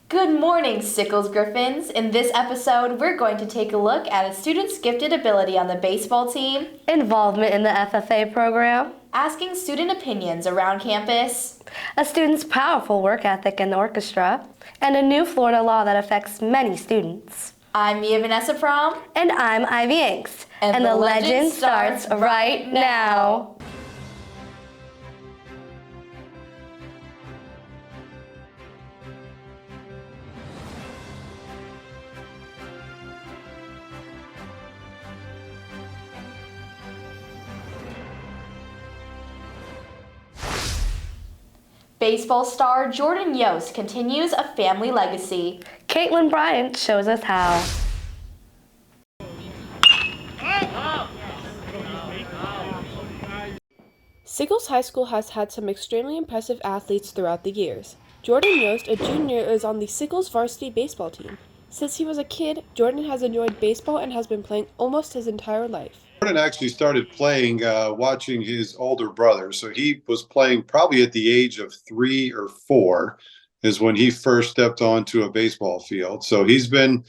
Good morning, Sickles Griffins. In this episode, we're going to take a look at a student's gifted ability on the baseball team, involvement in the FFA program, asking student opinions around campus, a student's powerful work ethic in the orchestra, and a new Florida law that affects many students. I'm Vanessa Prom. And I'm Ivy Angst. And the legend starts right now. Baseball star Jordan Yost continues a family legacy. Caitlin Bryant shows us how. Sickles High School has had some extremely impressive athletes throughout the years. Jordan Yost, a junior, is on the Sickles varsity baseball team. Since he was a kid, Jordan has enjoyed baseball and has been playing almost his entire life. Jordan actually started playing watching his older brother. So he was playing probably at the age of 3 or 4 is when he first stepped onto a baseball field. So he's been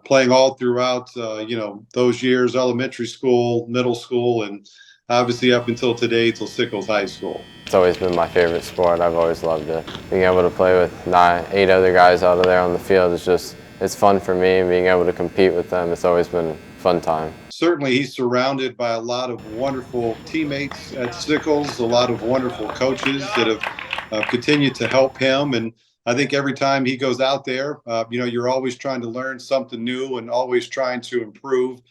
playing all throughout, those years, elementary school, middle school, and obviously up until today, till Sickles High School. It's always been my favorite sport. I've always loved it. Being able to play with 8 other guys out of there on the field it's fun for me, and being able to compete with them, it's always been a fun time. Certainly he's surrounded by a lot of wonderful teammates at Sickles, a lot of wonderful coaches that have continued to help him. And I think every time he goes out there, you're always trying to learn something new and always trying to improve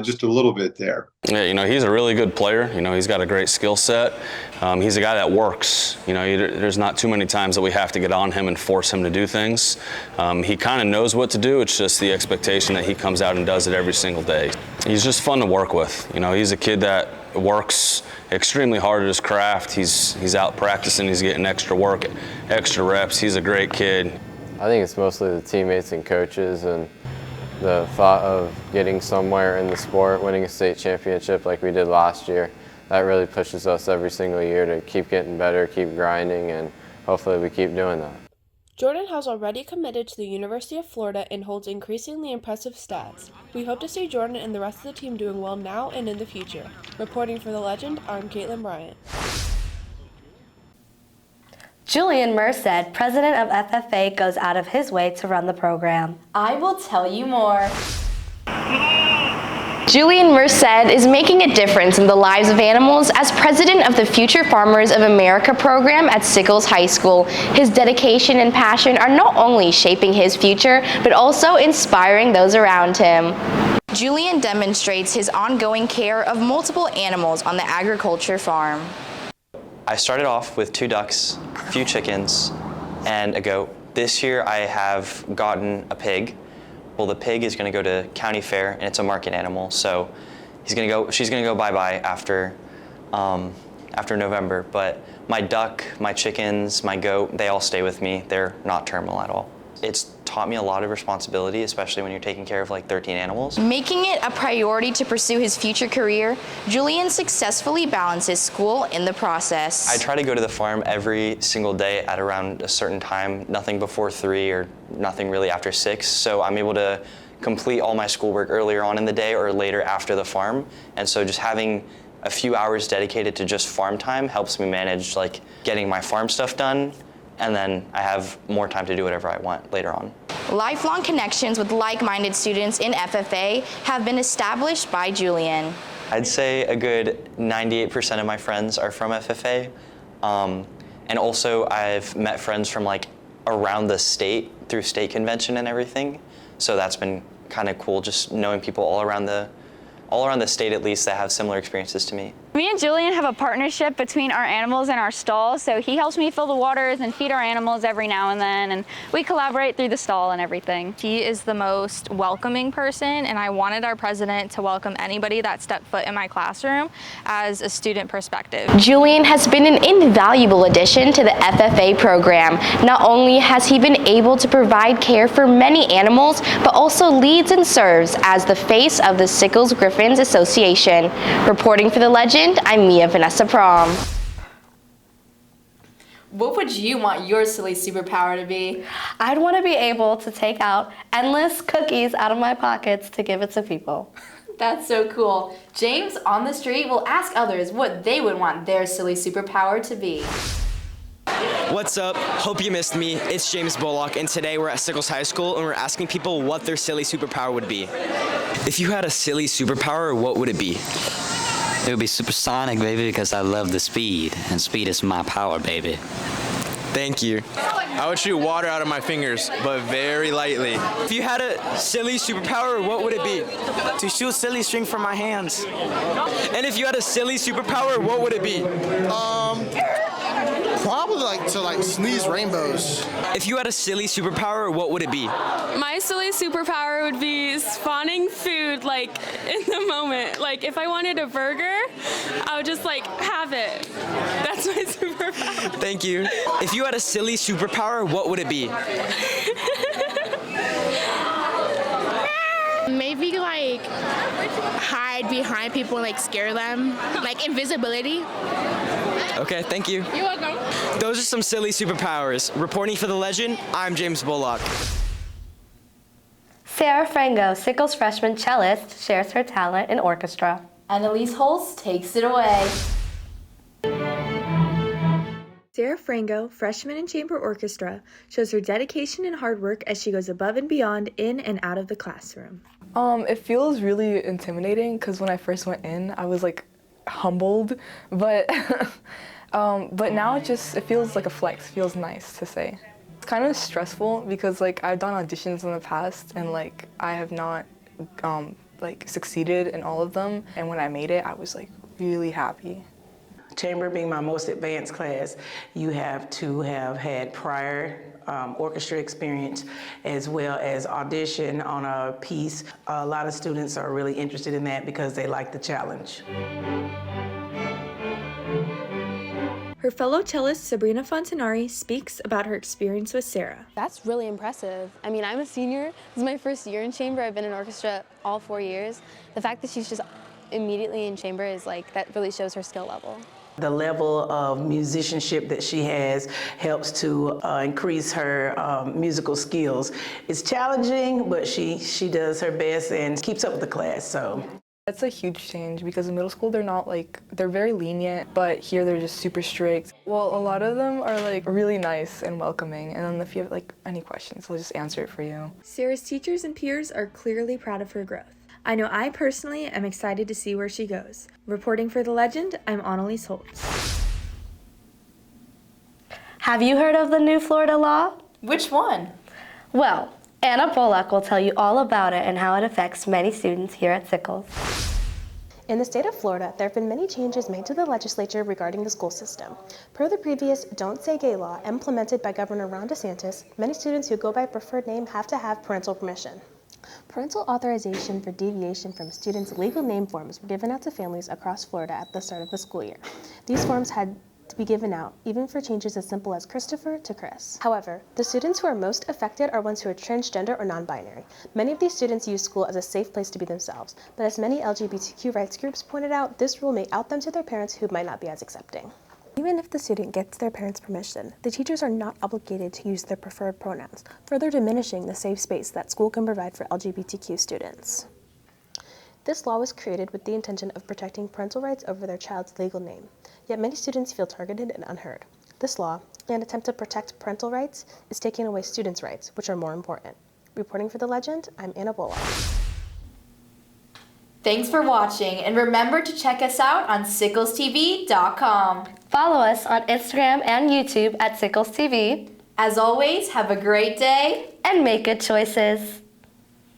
just a little bit there. Yeah, he's a really good player. He's got a great skill set. He's a guy that works. There's not too many times that we have to get on him and force him to do things. He kind of knows what to do. It's just the expectation that he comes out and does it every single day. He's just fun to work with. He's a kid that works extremely hard at his craft. He's out practicing. He's getting extra work, extra reps. He's a great kid. I think it's mostly the teammates and coaches and the thought of getting somewhere in the sport, winning a state championship like we did last year. That really pushes us every single year to keep getting better, keep grinding, and hopefully we keep doing that. Jordan has already committed to the University of Florida and holds increasingly impressive stats. We hope to see Jordan and the rest of the team doing well now and in the future. Reporting for The Legend, I'm Caitlin Bryant. Julian Merced, president of FFA, goes out of his way to run the program. I will tell you more. Julian Merced is making a difference in the lives of animals as president of the Future Farmers of America program at Sickles High School. His dedication and passion are not only shaping his future, but also inspiring those around him. Julian demonstrates his ongoing care of multiple animals on the agriculture farm. I started off with 2 ducks, a few chickens, and a goat. This year I have gotten a pig. Well, the pig is going to go to county fair, and it's a market animal, so she's going to go bye-bye after November. But my duck, my chickens, my goat, they all stay with me. They're not terminal at all. It's taught me a lot of responsibility, especially when you're taking care of 13 animals. Making it a priority to pursue his future career, Julian successfully balances school in the process. I try to go to the farm every single day at around a certain time, nothing before 3 or nothing really after 6, so I'm able to complete all my schoolwork earlier on in the day or later after the farm, and so just having a few hours dedicated to just farm time helps me manage getting my farm stuff done, and then I have more time to do whatever I want later on. Lifelong connections with like-minded students in FFA have been established by Julian. I'd say a good 98% of my friends are from FFA. And also I've met friends from around the state through state convention and everything. So that's been kind of cool, just knowing people all around the state at least that have similar experiences to me. Me and Julian have a partnership between our animals and our stall, so he helps me fill the waters and feed our animals every now and then, and we collaborate through the stall and everything. He is the most welcoming person, and I wanted our president to welcome anybody that stepped foot in my classroom as a student perspective. Julian has been an invaluable addition to the FFA program. Not only has he been able to provide care for many animals, but also leads and serves as the face of the Sickles Griffins Association. Reporting for The Legend, I'm Vanessa Prom. What would you want your silly superpower to be? I'd want to be able to take out endless cookies out of my pockets to give it to people. That's so cool. James on the street will ask others what they would want their silly superpower to be. What's up? Hope you missed me. It's James Bullock, and today we're at Sickles High School, and we're asking people what their silly superpower would be. If you had a silly superpower, what would it be? It would be supersonic, baby, because I love the speed, and speed is my power, baby. Thank you. I would shoot water out of my fingers, but very lightly. If you had a silly superpower, what would it be? To shoot silly string from my hands. And if you had a silly superpower, what would it be? Probably to sneeze rainbows. If you had a silly superpower, what would it be? My silly superpower would be spawning food in the moment. If I wanted a burger, I would just have it. That's my superpower. Thank you. If you had a silly superpower, what would it be? Maybe hide behind people and scare them. Invisibility. Okay, thank you. You're welcome. Those are some silly superpowers. Reporting for The Legend, I'm James Bullock. Sarah Frango, Sickles freshman cellist, shares her talent in orchestra. Annalise Holst takes it away. Sarah Frango, freshman in chamber orchestra, shows her dedication and hard work as she goes above and beyond in and out of the classroom. It feels really intimidating because when I first went in, I was humbled, but now it feels like a flex. Feels nice to say. It's kind of stressful because I've done auditions in the past and I have not succeeded in all of them, and when I made it, I was really happy. Chamber being my most advanced class, you have to have had prior orchestra experience as well as audition on a piece. A lot of students are really interested in that because they like the challenge. Her fellow cellist Sabrina Fontanari speaks about her experience with Sarah. That's really impressive. I mean, I'm a senior. This is my first year in chamber. I've been in orchestra all 4 years. The fact that she's just immediately in chamber is that really shows her skill level. The level of musicianship that she has helps to increase her musical skills. It's challenging, but she does her best and keeps up with the class, so. That's a huge change because in middle school they're very lenient, but here they're just super strict. Well, a lot of them are really nice and welcoming, and then if you have any questions, they'll just answer it for you. Sarah's teachers and peers are clearly proud of her growth. I know I personally am excited to see where she goes. Reporting for The Legend, I'm Annalise Holtz. Have you heard of the new Florida law? Which one? Well, Anna Bullock will tell you all about it and how it affects many students here at Sickles. In the state of Florida, there have been many changes made to the legislature regarding the school system. Per the previous Don't Say Gay law implemented by Governor Ron DeSantis, many students who go by preferred name have to have parental permission. Parental authorization for deviation from students' legal name forms were given out to families across Florida at the start of the school year. These forms had to be given out, even for changes as simple as Christopher to Chris. However, the students who are most affected are ones who are transgender or non-binary. Many of these students use school as a safe place to be themselves, but as many LGBTQ rights groups pointed out, this rule may out them to their parents who might not be as accepting. Even if the student gets their parents' permission, the teachers are not obligated to use their preferred pronouns, further diminishing the safe space that school can provide for LGBTQ students. This law was created with the intention of protecting parental rights over their child's legal name, yet many students feel targeted and unheard. This law, in an attempt to protect parental rights, is taking away students' rights, which are more important. Reporting for The Legend, I'm Anna Bullock. Thanks for watching, and remember to check us out on SicklesTV.com. Follow us on Instagram and YouTube at Sickles TV. As always, have a great day and make good choices.